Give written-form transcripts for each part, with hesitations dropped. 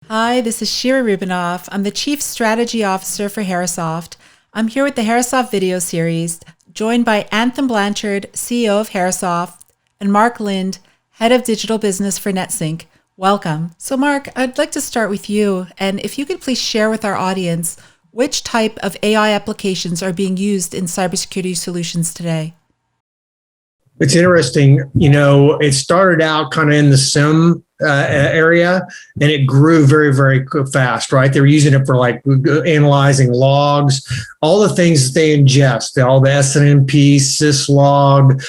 Hi, this is Shira Rubinoff. I'm the Chief Strategy Officer for Herasoft. I'm here with the Herasoft video series, joined by Anthem Blanchard, CEO of Herasoft, and Mark Lynd, Head of Digital Business for NetSync. Welcome. So Mark, I'd like to start with you, and if you could please share with our audience which type of AI applications are being used in cybersecurity solutions today. It's interesting. It started out kind of in the SIM area, and it grew very, very fast, right? They were using it for like analyzing logs, all the things that they ingest, all the SNMP, syslog,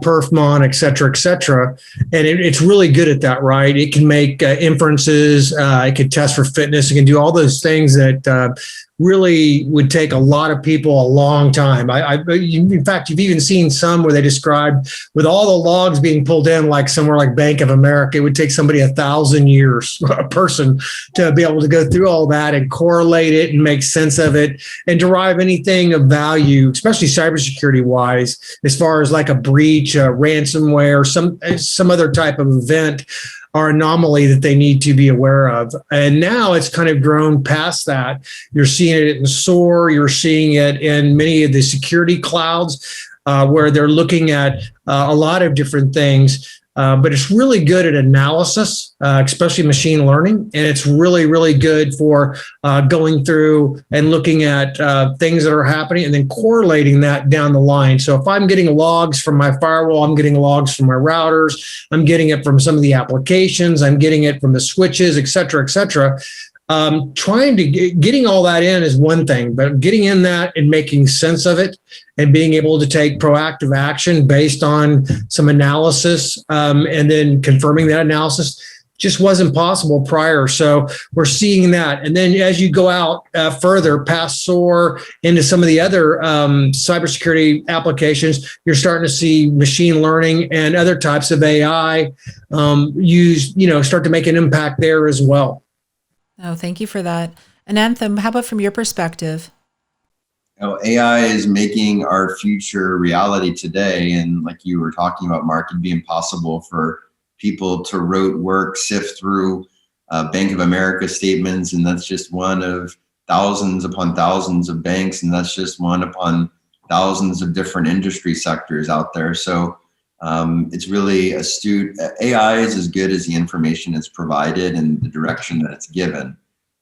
perfmon, et cetera. And it's really good at that, right? It can make inferences, it can test for fitness, it can do all those things that really would take a lot of people a long time. In fact, you've even seen some where they described with all the logs being pulled in, like somewhere like Bank of America, it would take somebody 1,000 years, a person, to be able to go through all that and correlate it and make sense of it and derive anything of value, especially cybersecurity wise, as far as like a breach, a ransomware, some other type of event or anomaly that they need to be aware of. And now it's kind of grown past that. You're seeing it in SOAR, you're seeing it in many of the security clouds where they're looking at a lot of different things. But it's really good at analysis, especially machine learning. And it's really, really good for going through and looking at things that are happening and then correlating that down the line. So if I'm getting logs from my firewall, I'm getting logs from my routers, I'm getting it from some of the applications, I'm getting it from the switches, et cetera, et cetera. Getting all that in is one thing, but getting in that and making sense of it and being able to take proactive action based on some analysis and then confirming that analysis just wasn't possible prior. So we're seeing that. And then as you go out further past SOAR into some of the other cybersecurity applications, you're starting to see machine learning and other types of AI start to make an impact there as well. Oh, thank you for that. And Anthem, how about from your perspective? AI is making our future reality today. And like you were talking about, Mark, it'd be impossible for people to rote work, sift through Bank of America statements. And that's just one of thousands upon thousands of banks. And that's just one upon thousands of different industry sectors out there. So it's really astute. AI is as good as the information it's provided and the direction that it's given.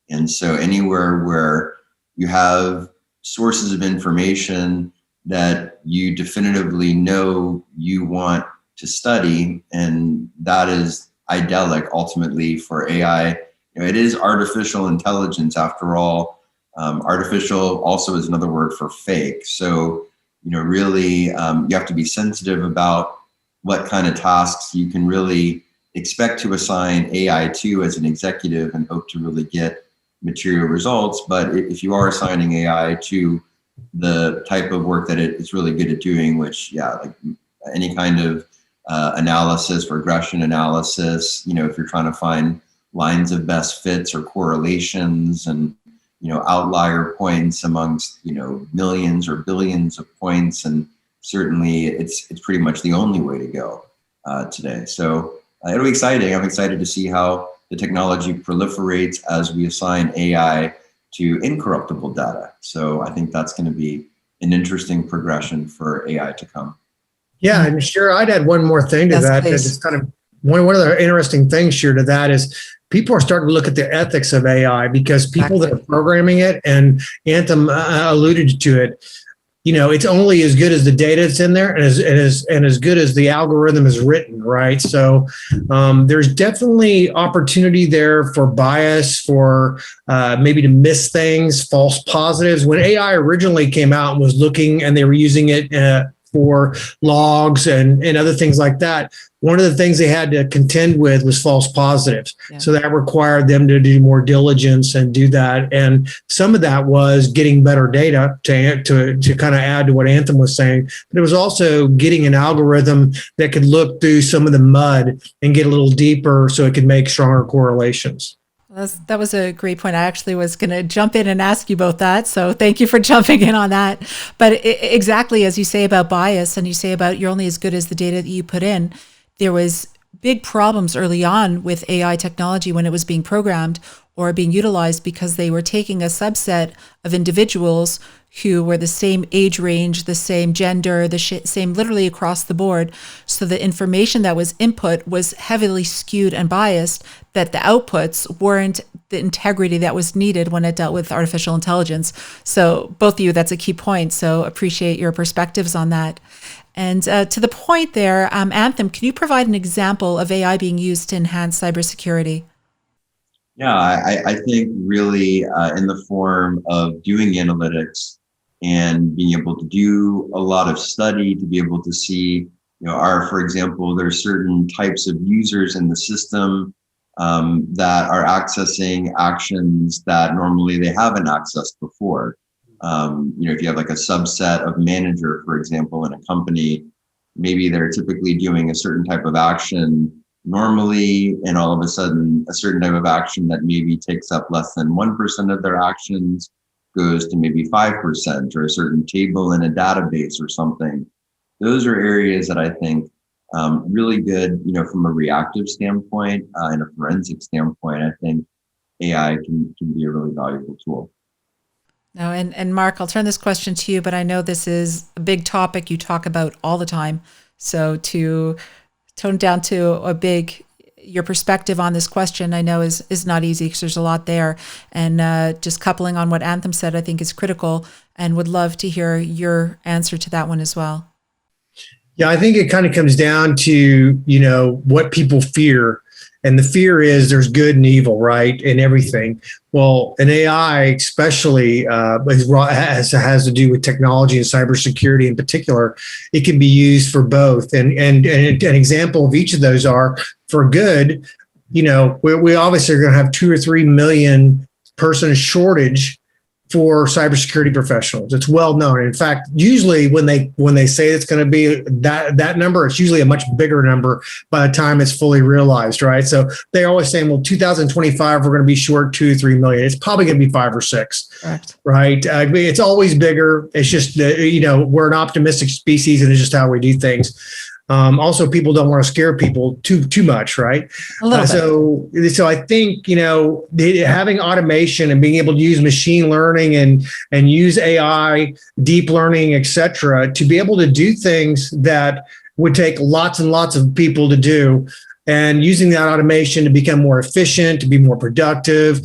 And so anywhere where you have sources of information that you definitively know you want to study, and that is idyllic ultimately for AI. It is artificial intelligence after all. Artificial also is another word for fake. So, really you have to be sensitive about what kind of tasks you can really expect to assign AI to as an executive and hope to really get material results. But if you are assigning AI to the type of work that it's really good at doing, which, like any kind of analysis, regression analysis, if you're trying to find lines of best fits or correlations and, outlier points amongst, millions or billions of points, and certainly it's pretty much the only way to go today. So it'll be exciting. I'm excited to see how the technology proliferates as we assign AI to incorruptible data. So I think that's going to be an interesting progression for AI to come. Yeah, and sure, I'd add one more thing to that. It's kind of one of the interesting things, sure, to that is people are starting to look at the ethics of AI, because people that are programming it, and Anthem alluded to it, it's only as good as the data that's in there and as good as the algorithm is written, right? So there's definitely opportunity there for bias, for maybe to miss things, false positives. When AI originally came out and was looking, and they were using it for logs and other things like that, one of the things they had to contend with was false positives. Yeah. So that required them to do more diligence and do that. And some of that was getting better data to kind of add to what Anthem was saying. But it was also getting an algorithm that could look through some of the mud and get a little deeper so it could make stronger correlations. That was a great point. I actually was going to jump in and ask you about that. So thank you for jumping in on that. But exactly as you say about bias, and you say about you're only as good as the data that you put in, there was big problems early on with AI technology when it was being programmed, or being utilized because they were taking a subset of individuals who were the same age range, the same gender, same literally across the board. So the information that was input was heavily skewed and biased, that the outputs weren't the integrity that was needed when it dealt with artificial intelligence. So both of you, that's a key point. So appreciate your perspectives on that. And to the point there, Anthem, can you provide an example of AI being used to enhance cybersecurity? Yeah, I think really in the form of doing analytics and being able to do a lot of study to be able to see, for example, there's certain types of users in the system that are accessing actions that normally they haven't accessed before. If you have like a subset of manager, for example, in a company, maybe they're typically doing a certain type of action normally, and all of a sudden a certain type of action that maybe takes up less than 1% of their actions goes to maybe 5%, or a certain table in a database or something. Those are areas that I think really good, from a reactive standpoint and a forensic standpoint. I think AI can be a really valuable tool. No, and Mark, I'll turn this question to you, but I know this is a big topic you talk about all the time. So to tone down to your perspective on this question, I know is not easy because there's a lot there. And just coupling on what Anthem said, I think is critical, and would love to hear your answer to that one as well. Yeah, I think it kind of comes down to, what people fear. And the fear is there's good and evil, right? In everything. Well, an AI especially has to do with technology and cybersecurity in particular. It can be used for both. And an example of each of those are for good. We obviously are going to have 2 or 3 million person shortage for cybersecurity professionals. It's well known. In fact, usually when they say it's going to be that number, it's usually a much bigger number by the time it's fully realized, right? So they're always saying, well, 2025, we're going to be short 2 or 3 million. It's probably going to be 5 or 6, correct, right? It's always bigger. It's just, we're an optimistic species, and it's just how we do things. Also, people don't want to scare people too much, right? A little bit. So I think having automation and being able to use machine learning and use AI, deep learning, et cetera, to be able to do things that would take lots and lots of people to do, and using that automation to become more efficient, to be more productive,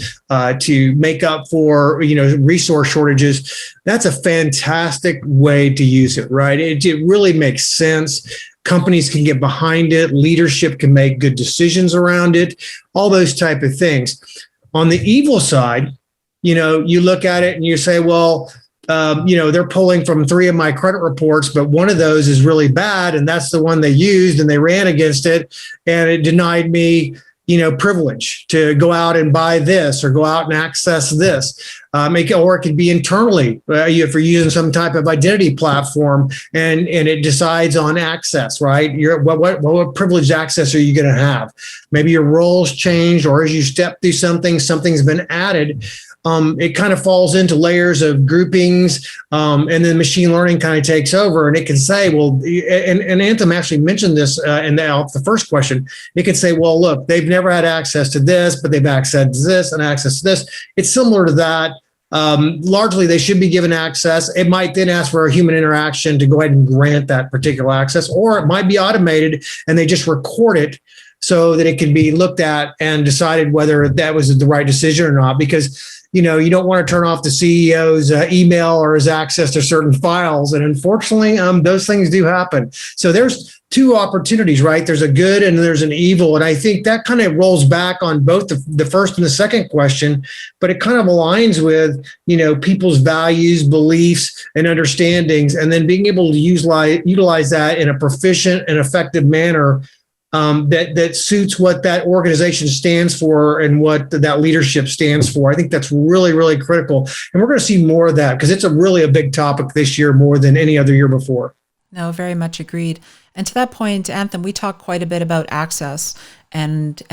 to make up for resource shortages. That's a fantastic way to use it, right? It really makes sense. Companies can get behind it. Leadership can make good decisions around it. All those type of things. On the evil side, you look at it and you say, well, they're pulling from 3 of my credit reports, but one of those is really bad, and that's the one they used, and they ran against it, and it denied me, privilege to go out and buy this or go out and access this. Or it could be internally if you're using some type of identity platform and it decides on access, right? What privileged access are you going to have? Maybe your roles changed, or as you step through something's been added. It kind of falls into layers of groupings, and then machine learning kind of takes over, and it can say, well, and Anthem actually mentioned this in the first question. It can say, well, look, they've never had access to this, but they've accessed this and access to this. It's similar to that. Largely, they should be given access. It might then ask for a human interaction to go ahead and grant that particular access, or it might be automated and they just record it so that it can be looked at and decided whether that was the right decision or not. Because you don't want to turn off the CEO's email or his access to certain files. And unfortunately, those things do happen. So there's 2 opportunities, right? There's a good and there's an evil. And I think that kind of rolls back on both the first and the second question, but it kind of aligns with, people's values, beliefs, and understandings, and then being able to utilize that in a proficient and effective manner that suits what that organization stands for and what that leadership stands for. I think that's really, really critical. And we're going to see more of that because it's a big topic this year, more than any other year before. No, very much agreed. And to that point, Anthem, we talk quite a bit about access and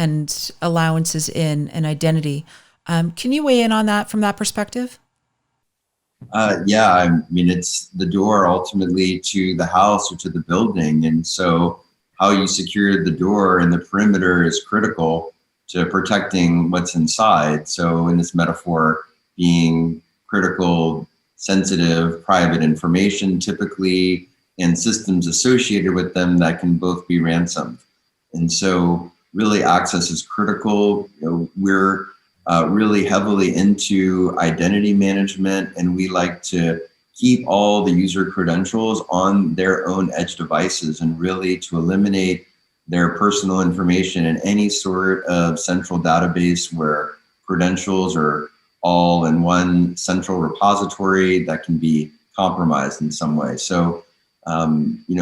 allowances in identity. Can you weigh in on that from that perspective? Yeah, I mean, it's the door ultimately to the house or to the building. And so how you secure the door and the perimeter is critical. to protecting what's inside. So in this metaphor, being critical, sensitive, private information typically, and systems associated with them that can both be ransomed. And so really access is critical. We're really heavily into identity management, and we like to keep all the user credentials on their own edge devices, and really to eliminate their personal information in any sort of central database where credentials are all in one central repository that can be compromised in some way. So,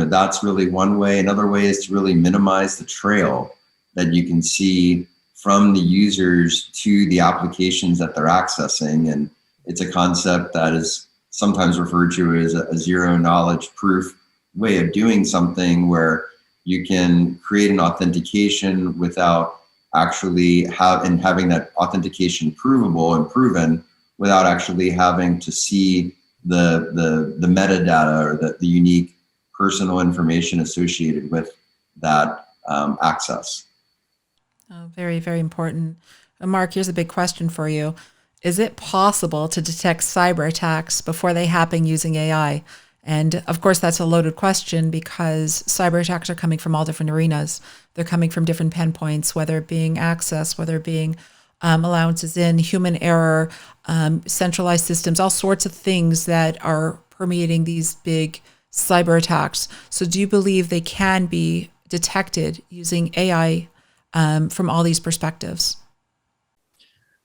that's really one way. Another way is to really minimize the trail that you can see from the users to the applications that they're accessing. And it's a concept that is sometimes referred to as a zero knowledge proof way of doing something, where you can create an authentication without actually having that authentication provable and proven without actually having to see the metadata or the unique personal information associated with that access. Oh, very, very important. Mark, here's a big question for you. Is it possible to detect cyber attacks before they happen using AI? And of course, that's a loaded question because cyber attacks are coming from all different arenas. They're coming from different pinpoints, whether it being access, whether it being allowances in, human error, centralized systems, all sorts of things that are permeating these big cyber attacks. So do you believe they can be detected using AI from all these perspectives?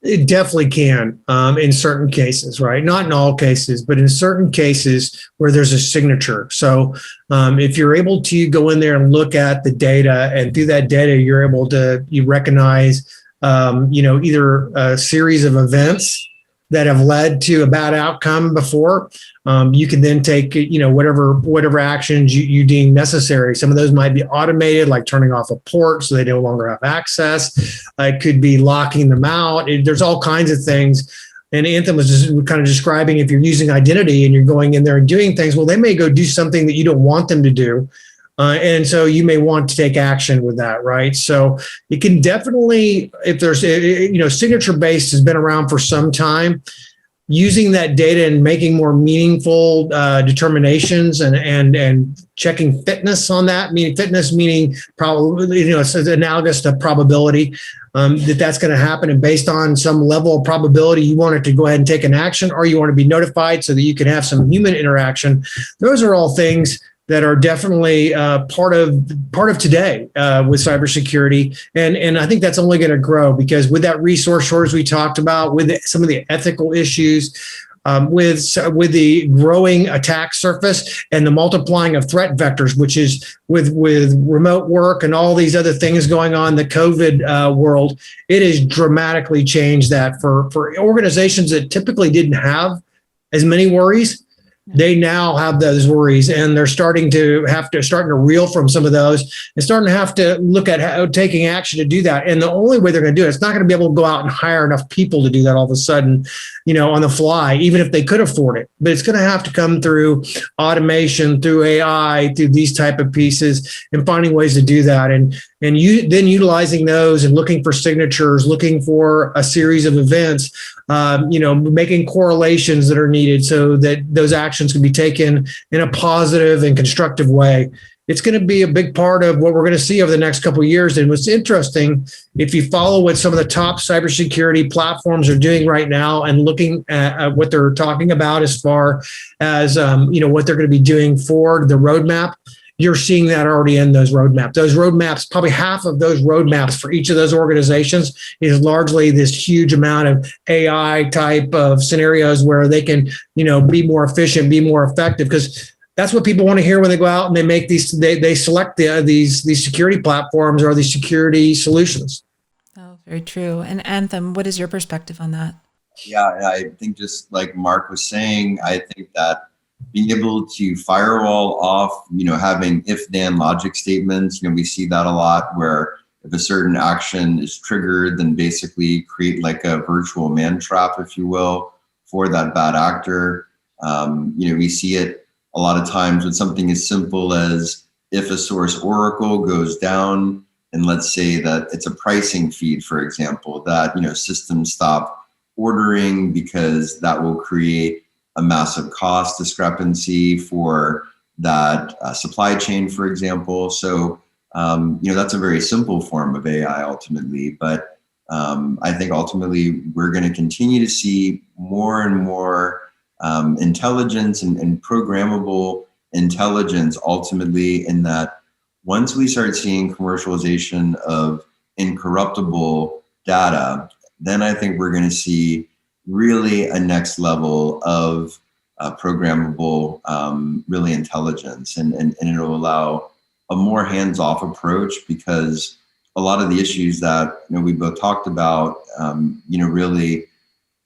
It definitely can in certain cases, right? Not in all cases, but in certain cases where there's a signature. So if you're able to go in there and look at the data, and through that data, you're able to recognize, either a series of events that have led to a bad outcome before, you can then take, whatever actions you deem necessary. Some of those might be automated, like turning off a port so they no longer have access. It could be locking them out. There's all kinds of things. And Anthem was just kind of describing, if you're using identity and you're going in there and doing things, well, they may go do something that you don't want them to do. And so you may want to take action with that, right? So it can definitely, if there's, signature-based has been around for some time. Using that data and making more meaningful determinations and checking fitness on that, meaning probably, it's analogous to probability, that's going to happen. And based on some level of probability, you want it to go ahead and take an action, or you want to be notified so that you can have some human interaction. Those are all things that are definitely part of today with cybersecurity, and I think that's only going to grow, because with that resource shortage we talked about, with some of the ethical issues, with the growing attack surface and the multiplying of threat vectors, which is with remote work and all these other things going on in the COVID world, it has dramatically changed that for organizations that typically didn't have as many worries. They now have those worries, and they're starting to reel from some of those and starting to have to look at taking action to do that. And the only way they're going to do it's not going to be able to go out and hire enough people to do that all of a sudden, on the fly, even if they could afford it. But it's going to have to come through automation, through AI, through these type of pieces, and finding ways to do that. And you then utilizing those and looking for signatures, looking for a series of events, making correlations that are needed so that those actions can be taken in a positive and constructive way. It's going to be a big part of what we're going to see over the next couple of years. And what's interesting, if you follow what some of the top cybersecurity platforms are doing right now and looking at what they're talking about as far as, what they're going to be doing for the roadmap, you're seeing that already in those roadmaps. Those roadmaps, probably half of those roadmaps for each of those organizations is largely this huge amount of AI type of scenarios where they can, be more efficient, be more effective, because that's what people want to hear when they go out and they make these, they select these security platforms or these security solutions. Oh, very true. And Anthem, what is your perspective on that? Yeah, I think just like Mark was saying, I think that being able to firewall off, having if-then logic statements, we see that a lot, where if a certain action is triggered, then basically create like a virtual man trap, if you will, for that bad actor. We see it a lot of times with something as simple as if a source oracle goes down, and let's say that it's a pricing feed, for example, that, systems stop ordering because that will create a massive cost discrepancy for that supply chain, for example. So, that's a very simple form of AI ultimately, but I think ultimately we're going to continue to see more and more intelligence and programmable intelligence ultimately, in that once we start seeing commercialization of incorruptible data, then I think we're going to see really a next level of programmable really intelligence, and it'll allow a more hands-off approach, because a lot of the issues that we both talked about, really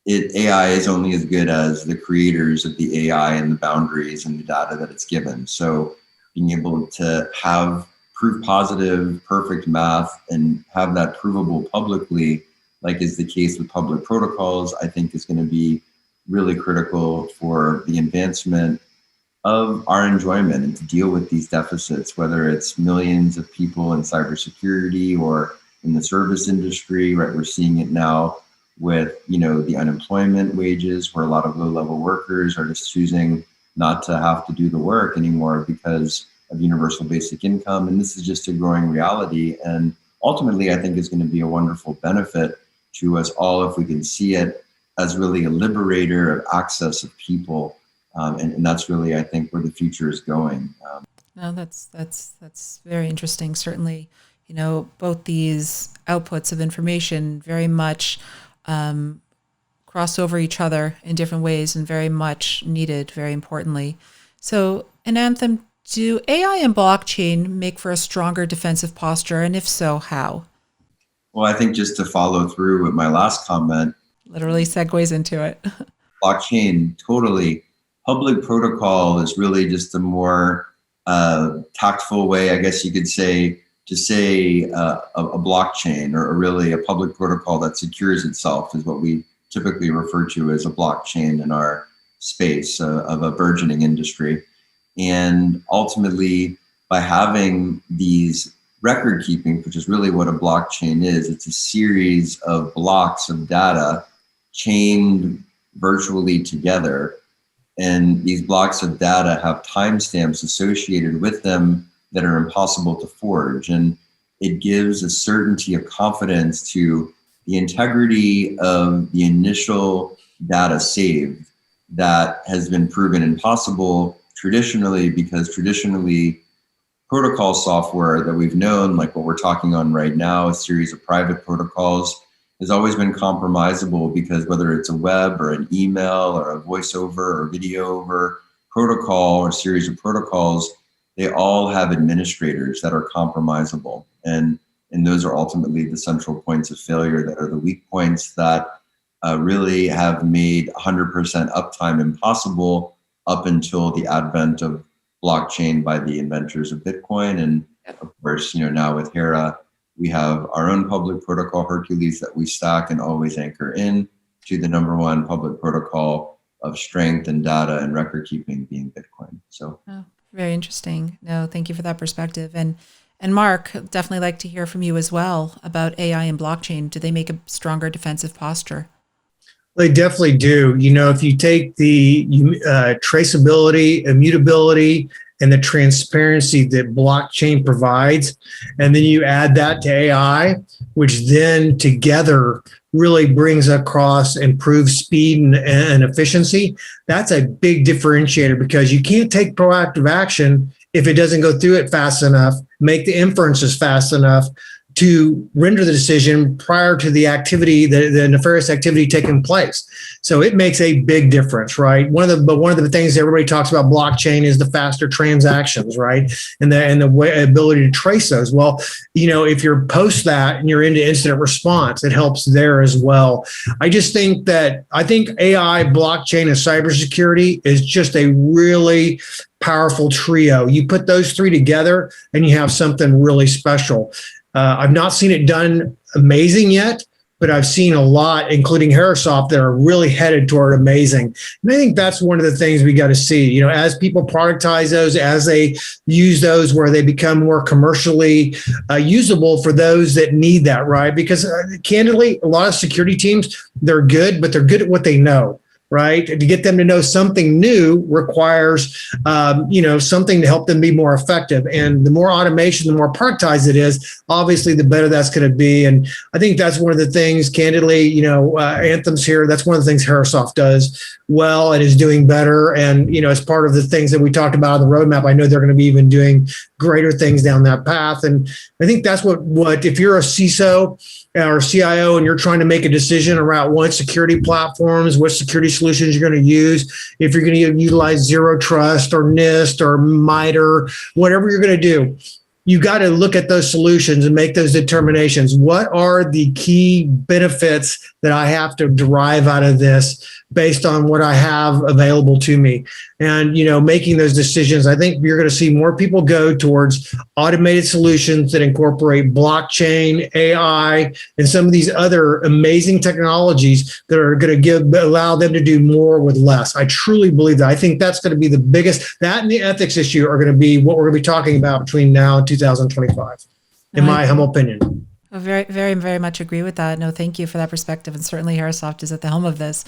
AI is only as good as the creators of the AI and the boundaries and the data that it's given. So being able to have proof positive, perfect math and have that provable publicly, like is the case with public protocols, I think is going to be really critical for the advancement of our enjoyment and to deal with these deficits, whether it's millions of people in cybersecurity or in the service industry, right? We're seeing it now with, the unemployment wages, where a lot of low-level workers are just choosing not to have to do the work anymore because of universal basic income. And this is just a growing reality. And ultimately, I think is going to be a wonderful benefit to us all if we can see it as really a liberator of access of people. And that's really, I think, where the future is going. No, that's very interesting. Certainly, both these outputs of information very much cross over each other in different ways and very much needed, very importantly. So in Anthem, do AI and blockchain make for a stronger defensive posture? And if so, how? Well, I think just to follow through with my last comment, literally segues into it. Blockchain, totally. Public protocol is really just a more tactful way, I guess you could say, to say a blockchain, or really a public protocol that secures itself, is what we typically refer to as a blockchain in our space of a burgeoning industry. And ultimately, by having these record keeping, which is really what a blockchain is, it's a series of blocks of data chained virtually together. And these blocks of data have timestamps associated with them that are impossible to forge. And it gives a certainty of confidence to the integrity of the initial data saved that has been proven impossible traditionally, because traditionally protocol software that we've known, like what we're talking on right now, a series of private protocols, has always been compromisable, because whether it's a web or an email or a voice over or video over protocol or series of protocols, they all have administrators that are compromisable. And those are ultimately the central points of failure that are the weak points that really have made 100% uptime impossible up until the advent of blockchain by the inventors of Bitcoin. And of course, now with Hera, we have our own public protocol, Hercules, that we stack and always anchor in to the number one public protocol of strength and data and record keeping, being Bitcoin. So, very interesting. No, thank you for that perspective. And Mark, definitely like to hear from you as well about AI and blockchain. Do they make a stronger defensive posture? They definitely do. If you take the traceability, immutability, and the transparency that blockchain provides, and then you add that to AI, which then together really brings across improved speed and efficiency, that's a big differentiator, because you can't take proactive action if it doesn't go through it fast enough, make the inferences fast enough to render the decision prior to the activity, the nefarious activity taking place. So it makes a big difference, right? One of the things everybody talks about blockchain is the faster transactions, right? And the ability to trace those. Well, if you're post that and you're into incident response, it helps there as well. I think AI, blockchain, and cybersecurity is just a really powerful trio. You put those three together and you have something really special. I've not seen it done amazing yet, but I've seen a lot, including Herasoft, that are really headed toward amazing. And I think that's one of the things we got to see, as people productize those, as they use those where they become more commercially usable for those that need that, right? Because candidly, a lot of security teams, they're good, but they're good at what they know. Right. To get them to know something new requires, something to help them be more effective. And the more automation, the more productized it is, obviously, the better that's going to be. And I think that's one of the things, candidly, Anthem's here. That's one of the things Herasoft does well and is doing better. And, as part of the things that we talked about on the roadmap, I know they're going to be even doing greater things down that path. And I think that's what if you're a CISO or CIO and you're trying to make a decision around what security platforms, what security solutions you're going to use, if you're going to utilize Zero Trust or NIST or MITRE, whatever you're going to do, you got to look at those solutions and make those determinations. What are the key benefits that I have to derive out of this based on what I have available to me? And, making those decisions, I think you're going to see more people go towards automated solutions that incorporate blockchain, AI, and some of these other amazing technologies that are going to allow them to do more with less. I truly believe that. I think that's going to be the biggest, that and the ethics issue are going to be what we're going to be talking about between now and 2025, in my humble opinion. I very, very, very much agree with that. No, thank you for that perspective. And certainly Herasoft is at the helm of this.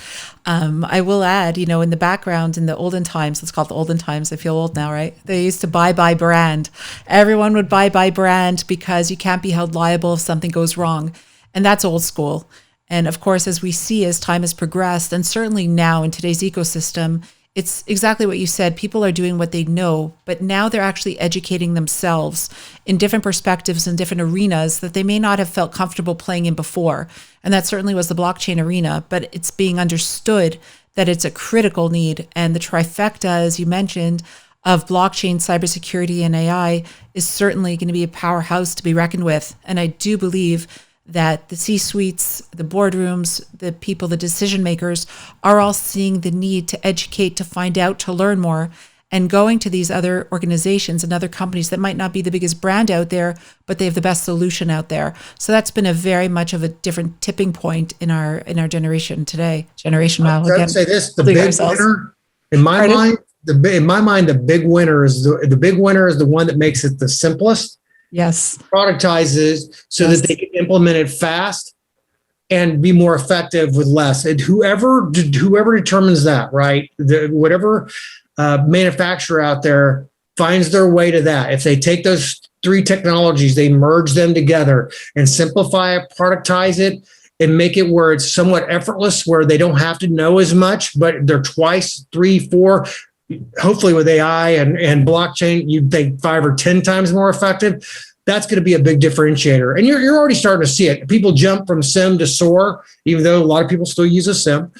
I will add, in the background, in the olden times, let's call it the olden times. I feel old now, right? They used to buy by brand. Everyone would buy by brand because you can't be held liable if something goes wrong. And that's old school. And of course, as we see, as time has progressed, and certainly now in today's ecosystem, it's exactly what you said. People are doing what they know, but now they're actually educating themselves in different perspectives and different arenas that they may not have felt comfortable playing in before. And that certainly was the blockchain arena, but it's being understood that it's a critical need. And the trifecta, as you mentioned, of blockchain, cybersecurity, and AI is certainly going to be a powerhouse to be reckoned with. And I do believe that the C-suites, the boardrooms, the people, the decision makers are all seeing the need to educate, to find out, to learn more, and going to these other organizations and other companies that might not be the biggest brand out there, but they have the best solution out there. So that's been a very much of a different tipping point in our generation today. Wow, I'd say this: the big winner, in my mind, the big winner is the one that makes it the simplest. Yes. Productizes so that they can implement it fast and be more effective with less. And whoever determines that, right? Whatever manufacturer out there finds their way to that. If they take those three technologies, they merge them together and simplify it, productize it, and make it where it's somewhat effortless, where they don't have to know as much, but they're twice, 3, 4. Hopefully with AI and blockchain, you'd think 5 or 10 times more effective. That's going to be a big differentiator. And you're already starting to see it. People jump from SIM to SOAR, even though a lot of people still use a SIM.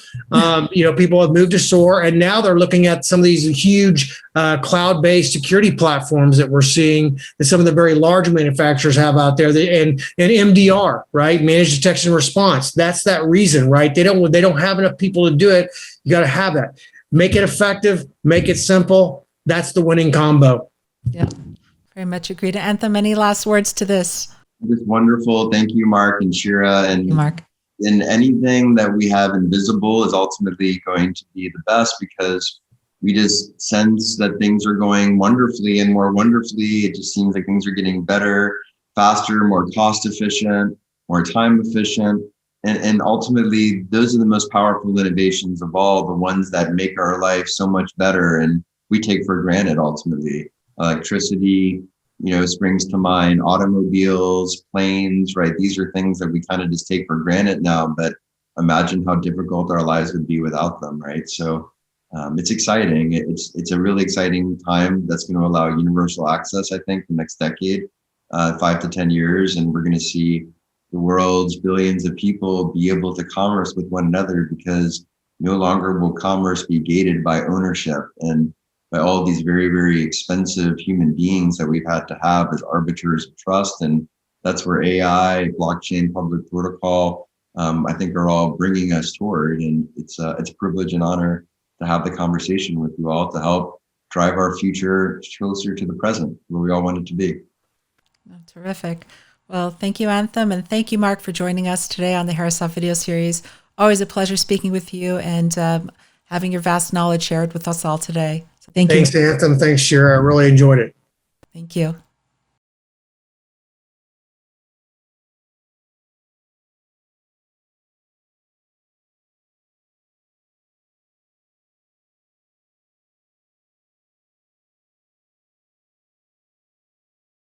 People have moved to SOAR, and now they're looking at some of these huge cloud-based security platforms that we're seeing that some of the very large manufacturers have out there. And MDR, right? Managed detection and response. That's that reason, right? They don't have enough people to do it. You got to have that. Make it effective, make it simple. That's the winning combo. Yeah, very much agreed. Anthem, any last words to this? Just wonderful. Thank you, Mark and Shira. And Mark. And anything that we have invisible is ultimately going to be the best, because we just sense that things are going wonderfully and more wonderfully. It just seems like things are getting better, faster, more cost efficient, more time efficient. And ultimately, those are the most powerful innovations of all, the ones that make our life so much better and we take for granted ultimately. Electricity, springs to mind, automobiles, planes, right? These are things that we kind of just take for granted now, but imagine how difficult our lives would be without them, right? So it's exciting. It's a really exciting time that's going to allow universal access, I think, the next decade, 5 to 10 years, and we're going to see the world's billions of people be able to commerce with one another, because no longer will commerce be gated by ownership and by all these very, very expensive human beings that we've had to have as arbiters of trust. And that's where AI, blockchain, public protocol, I think are all bringing us toward. And it's a privilege and honor to have the conversation with you all to help drive our future closer to the present, where we all want it to be. Oh, terrific. Well, thank you, Anthem, and thank you, Mark, for joining us today on the Herasoft video series. Always a pleasure speaking with you and having your vast knowledge shared with us all today. So thank you. Thanks, Anthem. Thanks, Shira. I really enjoyed it. Thank you.